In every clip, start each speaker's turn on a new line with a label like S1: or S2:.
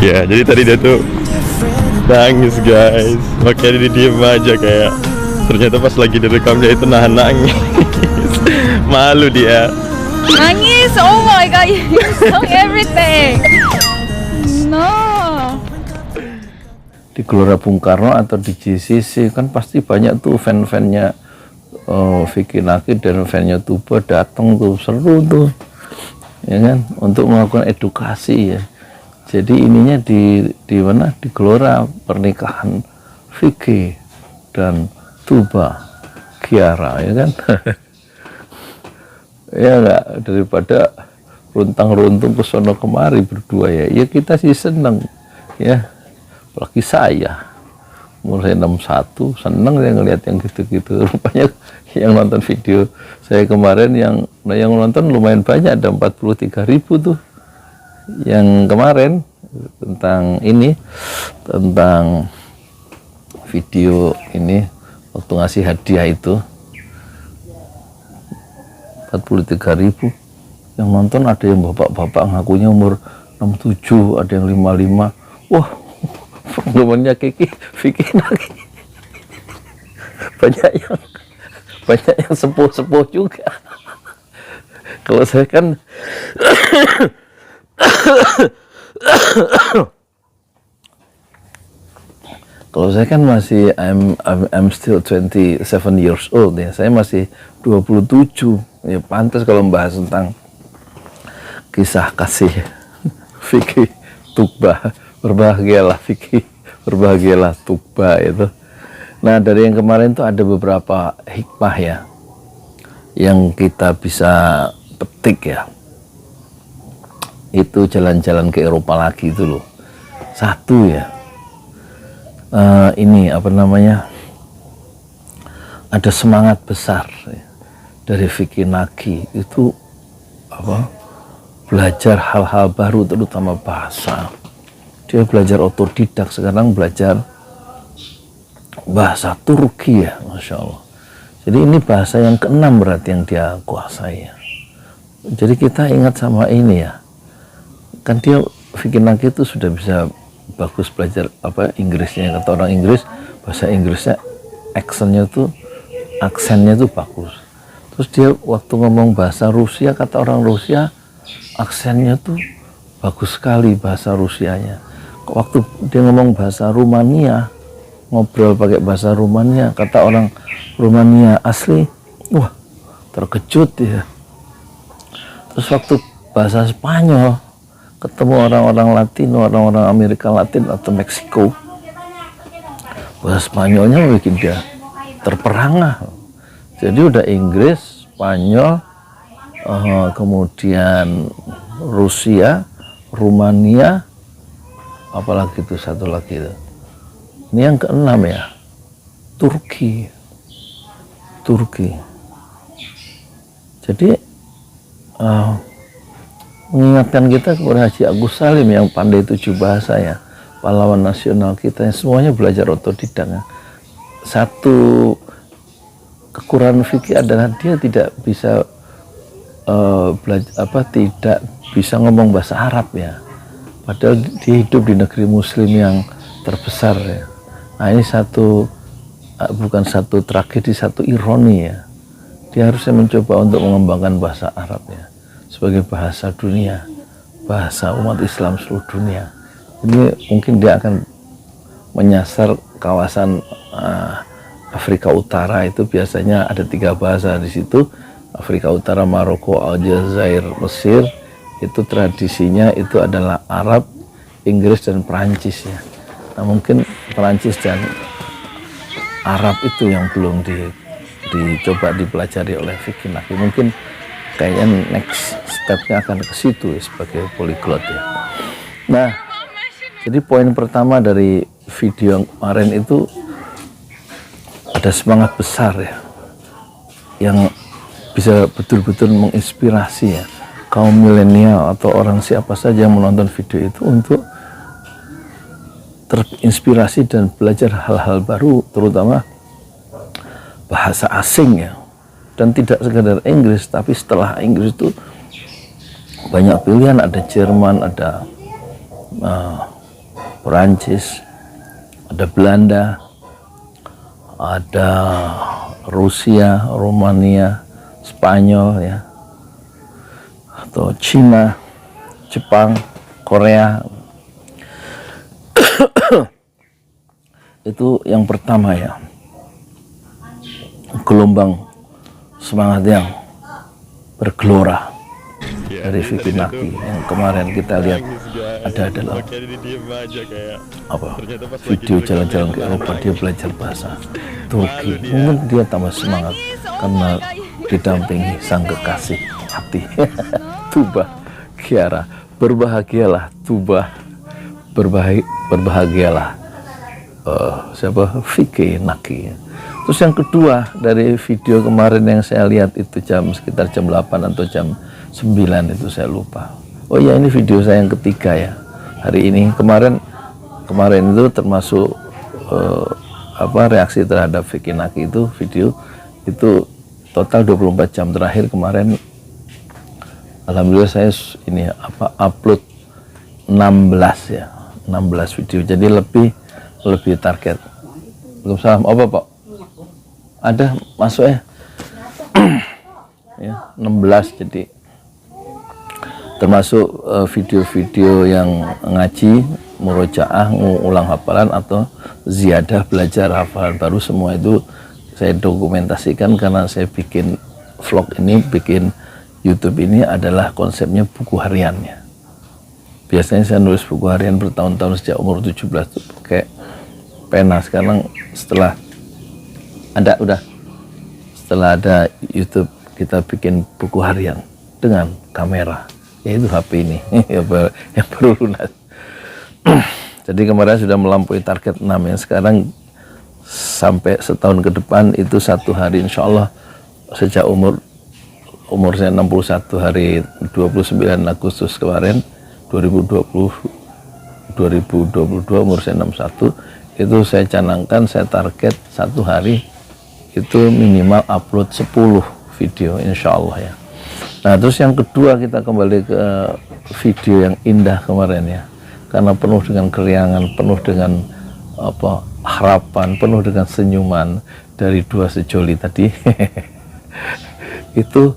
S1: Ya, jadi tadi dia tuh nangis guys, makanya dia diem aja kayak. Ternyata pas lagi direkam dia itu nahan nangis. Malu dia.
S2: Nangis, oh my god, you saw everything. No.
S3: Di Gelora Bung Karno atau di JCC kan pasti banyak tuh fan-fannya Vicky Naki dan fannya Tuba datang tuh, seru tuh, ya kan, untuk melakukan edukasi ya. Jadi ininya di mana, di Gelora pernikahan Vicky dan Tuba Kiara, ya kan. Ya enggak, daripada runtang-runtung ke sono kemari berdua ya kita sih seneng ya, apalagi saya mulai 61 seneng ya ngelihat yang gitu-gitu. Rupanya yang nonton video saya kemarin yang nonton lumayan banyak, ada 43.000 tuh yang kemarin tentang ini, tentang video ini waktu ngasih hadiah itu. 43.000 yang nonton, ada yang bapak-bapak ngakunya umur 67, ada yang 55. Wah, penggemarnya Kiki Vicky lagi. banyak yang sepuh-sepuh juga. Kalau saya kan kalau saya kan masih I'm still 27 years old ya. Saya masih 27. Ya pantas kalau membahas tentang kisah kasih Vicky Tuba. Berbahagialah Vicky, berbahagialah Tuba itu. Nah, dari yang kemarin tuh ada beberapa hikmah ya yang kita bisa petik ya. Itu jalan-jalan ke Eropa lagi itu loh. Satu ya, ini apa namanya, ada semangat besar ya, dari Vicky Naki itu apa, belajar hal-hal baru terutama bahasa. Dia belajar otodidak, sekarang belajar bahasa Turki ya, Masya Allah. Jadi ini bahasa yang keenam berarti yang dia kuasai ya. Jadi kita ingat sama ini ya, kan dia Vicky Naki itu sudah bisa bagus belajar apa Inggrisnya, kata orang Inggris bahasa Inggrisnya aksennya tuh bagus. Terus dia waktu ngomong bahasa Rusia, kata orang Rusia aksennya tuh bagus sekali bahasa Rusianya. Waktu dia ngomong bahasa Rumania, ngobrol pakai bahasa Rumania, kata orang Rumania asli, wah terkejut ya. Terus waktu bahasa Spanyol, ketemu orang-orang Latino, orang-orang Amerika Latin atau Meksiko, bahasa Spanyolnya bikin dia terperangah. Jadi udah Inggris, Spanyol, kemudian Rusia, Rumania, apalagi itu satu lagi itu. Ini yang keenam ya, Turki. Jadi mengingatkan kita kepada Haji Agus Salim yang pandai 7 bahasa ya, pahlawan nasional kita yang semuanya belajar otodidak ya. Satu kekurangan Vicky adalah dia tidak bisa tidak bisa ngomong bahasa Arab ya, padahal dia hidup di negeri Muslim yang terbesar ya. Nah ini bukan satu tragedi, satu ironi ya. Dia harusnya mencoba untuk mengembangkan bahasa Arab ya, sebagai bahasa dunia, bahasa umat Islam seluruh dunia. Ini mungkin dia akan menyasar kawasan Afrika Utara, itu biasanya ada 3 bahasa di situ. Afrika Utara, Maroko, Aljazair, Mesir, itu tradisinya itu adalah Arab, Inggris dan Perancis ya. Nah mungkin Perancis dan Arab itu yang belum dicoba dipelajari oleh Vicky Naki. Mungkin kayaknya next stepnya akan ke situ ya, sebagai polyglot ya. Nah, jadi poin pertama dari video yang kemarin itu ada semangat besar ya, yang bisa betul-betul menginspirasi ya kaum milenial atau orang siapa saja yang menonton video itu untuk terinspirasi dan belajar hal-hal baru, terutama bahasa asing ya. Dan tidak sekedar Inggris, tapi setelah Inggris itu banyak pilihan, ada Jerman, ada Perancis, ada Belanda, ada Rusia, Romania, Spanyol ya, atau Cina, Jepang, Korea. Itu yang pertama ya, gelombang semangat yang bergelora dari Vicky Naki. Yang kemarin kita lihat ada adalah apa, video jalan-jalan ke Eropa, dia belajar bahasa Turki. Mungkin dia tambah semangat karena didampingi sang kekasih hati. Tuba Kiara, berbahagialah Tuba, berbahagialah siapa, Vicky Naki. Terus yang kedua dari video kemarin yang saya lihat itu sekitar jam 8 atau jam 9 itu saya lupa. Oh ya, ini video saya yang ketiga ya hari ini. Kemarin itu termasuk reaksi terhadap Vicky Naki itu, video itu total 24 jam terakhir kemarin. Alhamdulillah saya ini upload 16 ya, 16 video, jadi lebih target. Waalaikumsalam. Apa Pak? Ada masuk ya? Ya 16, jadi termasuk video-video yang ngaji, murojaah, ulang hafalan atau ziyadah belajar hafalan baru, semua itu saya dokumentasikan karena saya bikin vlog ini, bikin YouTube ini adalah konsepnya buku hariannya. Biasanya saya nulis buku harian bertahun-tahun sejak umur 17 tuh pakai pena. Sekarang setelah ada YouTube, kita bikin buku harian dengan kamera, yaitu HP ini yang baru lunas. Jadi kemarin sudah melampaui target 6 ya. Sekarang sampai setahun ke depan itu satu hari insya Allah, sejak umur saya 61 hari 29 Agustus kemarin 2022 umur saya 61, itu saya canangkan, saya target satu hari itu minimal upload 10 video insya Allah ya. Nah terus yang kedua, kita kembali ke video yang indah kemarin ya, karena penuh dengan keriangan, penuh dengan harapan, penuh dengan senyuman dari dua sejoli tadi. Itu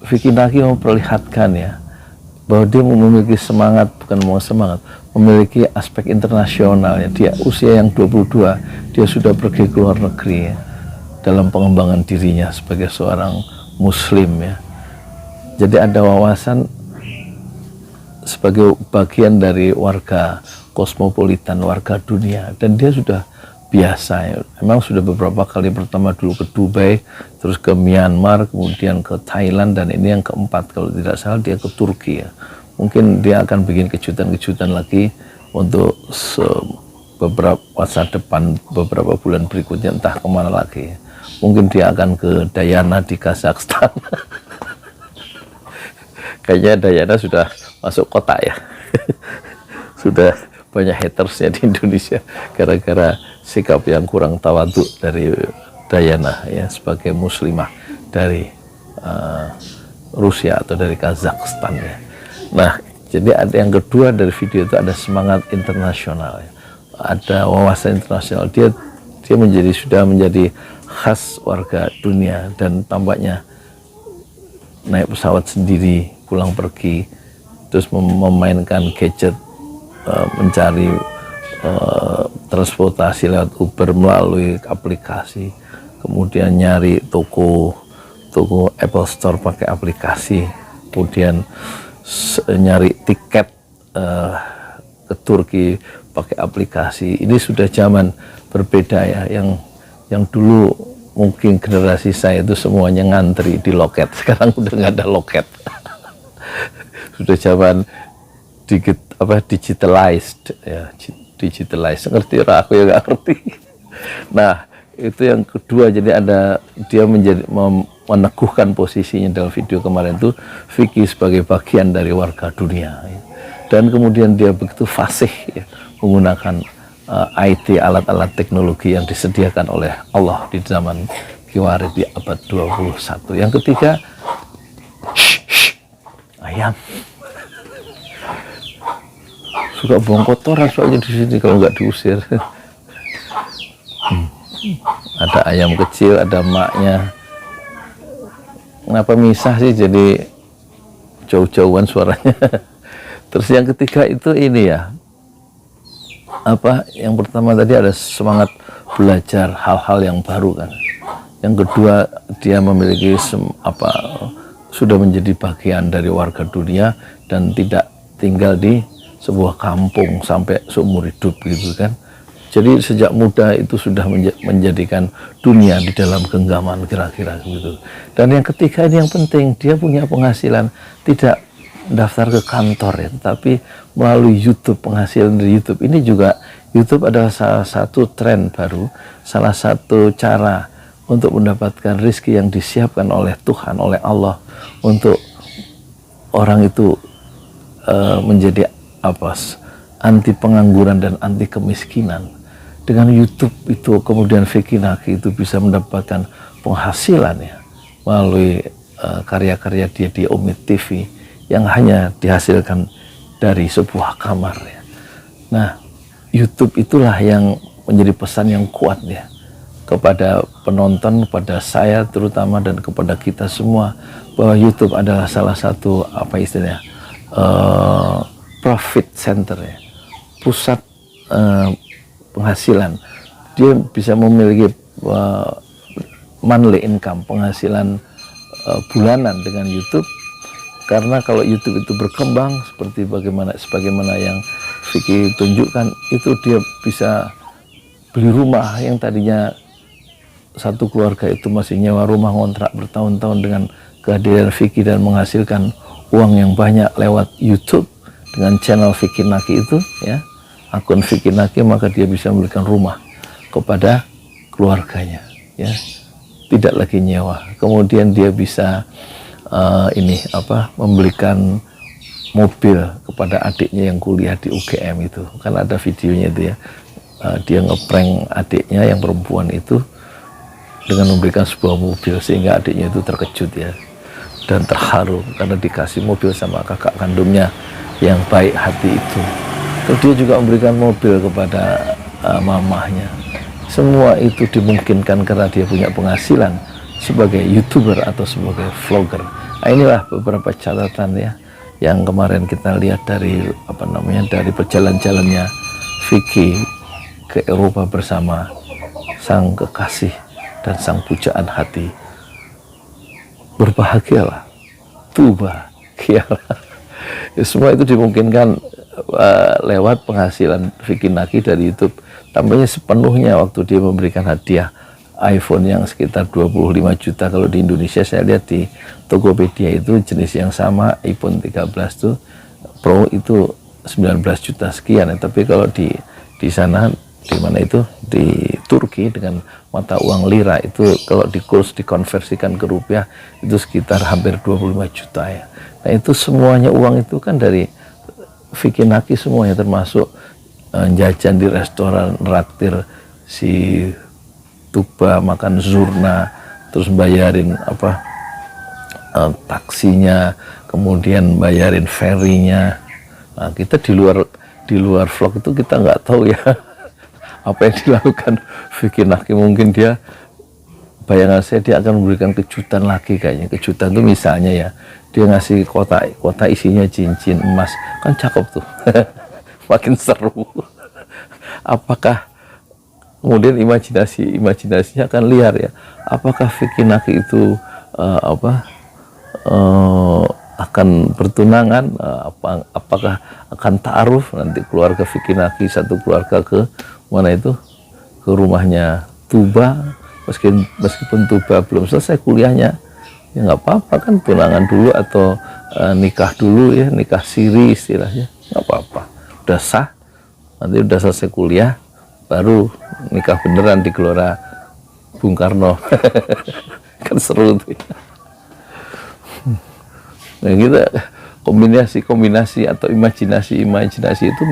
S3: Vicky Naki memperlihatkan ya bahwa dia memiliki semangat, bukan mau semangat, memiliki aspek internasional ya. Dia usia yang 22, dia sudah pergi ke luar negeri ya, dalam pengembangan dirinya sebagai seorang muslim ya. Jadi ada wawasan sebagai bagian dari warga kosmopolitan, warga dunia, dan dia sudah biasa ya. Memang sudah beberapa kali, pertama dulu ke Dubai, terus ke Myanmar, kemudian ke Thailand, dan ini yang keempat kalau tidak salah dia ke Turki ya. Mungkin dia akan bikin kejutan-kejutan lagi untuk beberapa masa depan, beberapa bulan berikutnya, entah kemana lagi ya. Mungkin dia akan ke Dayana di Kazakhstan. Kayaknya Dayana sudah masuk kota ya. Sudah banyak hatersnya di Indonesia gara-gara sikap yang kurang tawadhu dari Dayana ya, sebagai muslimah dari Rusia atau dari Kazakhstan ya. Nah, jadi ada yang kedua dari video itu, ada semangat internasional ya. Ada wawasan internasional. Dia sudah menjadi khas warga dunia, dan tampaknya naik pesawat sendiri, pulang pergi, terus memainkan gadget, mencari transportasi lewat Uber melalui aplikasi, kemudian nyari toko Apple Store pakai aplikasi, kemudian nyari tiket ke Turki pakai aplikasi. Ini sudah zaman berbeda ya, yang dulu mungkin generasi saya itu semuanya ngantri di loket, sekarang udah nggak ada loket. Sudah zaman digitalized ya, digitalized. Ngerti ya? Aku ya nggak ngerti. Nah itu yang kedua, jadi dia meneguhkan posisinya dalam video kemarin itu, Vicky sebagai bagian dari warga dunia ya. Dan kemudian dia begitu fasih ya, menggunakan IT, alat-alat teknologi yang disediakan oleh Allah di zaman Kiwari di abad 21. Yang ketiga, ayam. suka buang kotoran soalnya di sini kalau nggak diusir. Ada ayam kecil, ada maknya. Kenapa misah sih jadi jauh-jauhan suaranya? Terus yang ketiga itu ini ya, apa yang pertama tadi ada semangat belajar hal-hal yang baru kan. Yang kedua dia memiliki sudah menjadi bagian dari warga dunia dan tidak tinggal di sebuah kampung sampai seumur hidup gitu kan. Jadi sejak muda itu sudah menjadikan dunia di dalam genggaman kira-kira gitu. Dan yang ketiga ini yang penting, dia punya penghasilan tidak daftar ke kantor ya, tapi melalui YouTube, penghasilan dari YouTube. Ini juga YouTube adalah salah satu tren baru, salah satu cara untuk mendapatkan rezeki yang disiapkan oleh Tuhan, oleh Allah untuk orang itu menjadi anti pengangguran dan anti kemiskinan. Dengan YouTube itu kemudian Vicky Naki itu bisa mendapatkan penghasilan ya melalui karya-karya dia di Omid TV yang hanya dihasilkan dari sebuah kamar ya. Nah, YouTube itulah yang menjadi pesan yang kuat ya kepada penonton, kepada saya terutama dan kepada kita semua, bahwa YouTube adalah salah satu profit center ya, pusat penghasilan. Dia bisa memiliki monthly income, penghasilan bulanan dengan YouTube, karena kalau YouTube itu berkembang sebagaimana yang Vicky tunjukkan, itu dia bisa beli rumah yang tadinya satu keluarga itu masih nyewa rumah ngontrak bertahun-tahun, dengan kehadiran Vicky dan menghasilkan uang yang banyak lewat YouTube dengan channel Vicky Naki itu ya, akun Vicky Naki, maka dia bisa memberikan rumah kepada keluarganya ya, tidak lagi nyewa. Kemudian dia bisa membelikan mobil kepada adiknya yang kuliah di UGM itu, kan ada videonya itu ya, dia ngeprank adiknya yang perempuan itu dengan memberikan sebuah mobil, sehingga adiknya itu terkejut ya dan terharu karena dikasih mobil sama kakak kandungnya yang baik hati itu. Terus dia juga memberikan mobil kepada mamahnya. Semua itu dimungkinkan karena dia punya penghasilan sebagai YouTuber atau sebagai vlogger. Nah, inilah beberapa catatan ya yang kemarin kita lihat dari dari perjalanan-jalannya Vicky ke Eropa bersama sang kekasih dan sang pujaan hati. Berbahagialah, tuba, kiara. Semua itu dimungkinkan lewat penghasilan Vicky Naki dari YouTube. Tampaknya sepenuhnya waktu dia memberikan hadiah iPhone yang sekitar 25 juta. Kalau di Indonesia saya lihat di Tokopedia itu jenis yang sama, iPhone 13 tuh Pro itu 19 juta sekian ya. Tapi kalau di sana, di mana itu, di Turki, dengan mata uang lira itu kalau dikonversikan ke rupiah itu sekitar hampir 25 juta ya. Nah, itu semuanya uang itu kan dari Vicky Naki semuanya, termasuk jajan di restoran, raktir si Tuba, makan zurna, terus bayarin taksinya, kemudian bayarin ferinya. Nah, kita di luar vlog itu kita nggak tahu ya apa yang dilakukan Vicky Naki. Mungkin dia, bayangan saya, dia akan memberikan kejutan lagi kayaknya. Kejutan itu misalnya ya, dia ngasih kotak isinya cincin emas, kan cakep tuh. Makin seru. Apakah kemudian imajinasinya akan liar ya, apakah Vicky Naki itu akan bertunangan, apakah akan ta'aruf nanti keluarga Vicky Naki, satu keluarga ke mana itu, ke rumahnya Tuba, meskipun Tuba belum selesai kuliahnya ya nggak apa-apa kan, tunangan dulu atau nikah dulu ya, nikah siri istilahnya, nggak apa-apa, udah sah, nanti udah selesai kuliah baru nikah beneran di Gelora Bung Karno. Kan seru tuh ya. Nah, kita kombinasi atau imajinasi itu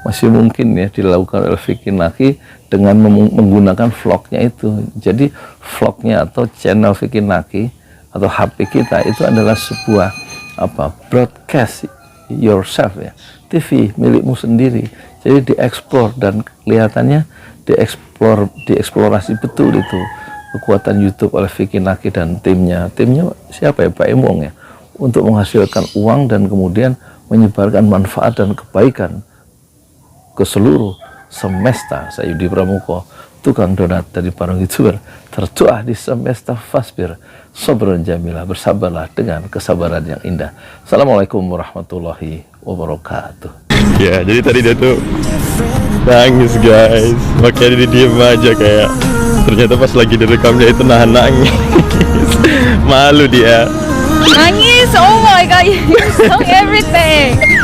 S3: masih mungkin ya dilakukan oleh Vicky Naki dengan menggunakan vlognya itu. Jadi vlognya atau channel Vicky Naki atau HP kita itu adalah sebuah broadcast yourself ya. TV milikmu sendiri. Jadi dieksplor dan kelihatannya dieksplorasi betul itu kekuatan YouTube oleh Vicky Naki dan timnya. Timnya siapa ya? Pak Emong ya, untuk menghasilkan uang dan kemudian menyebarkan manfaat dan kebaikan ke seluruh semesta. Saya Yudi Pramuko, tukang donat dari para YouTuber, tercuah di semesta Fasbir Sobron Jamilah, bersabarlah dengan kesabaran yang indah. Assalamualaikum warahmatullahi wabarakatuh.
S1: Ya, jadi tadi dia tuh nangis guys, makanya dia diem aja kayak. Ternyata pas lagi direkam dia itu nahan nangis. Malu dia.
S2: Nangis, oh my god, you sung everything.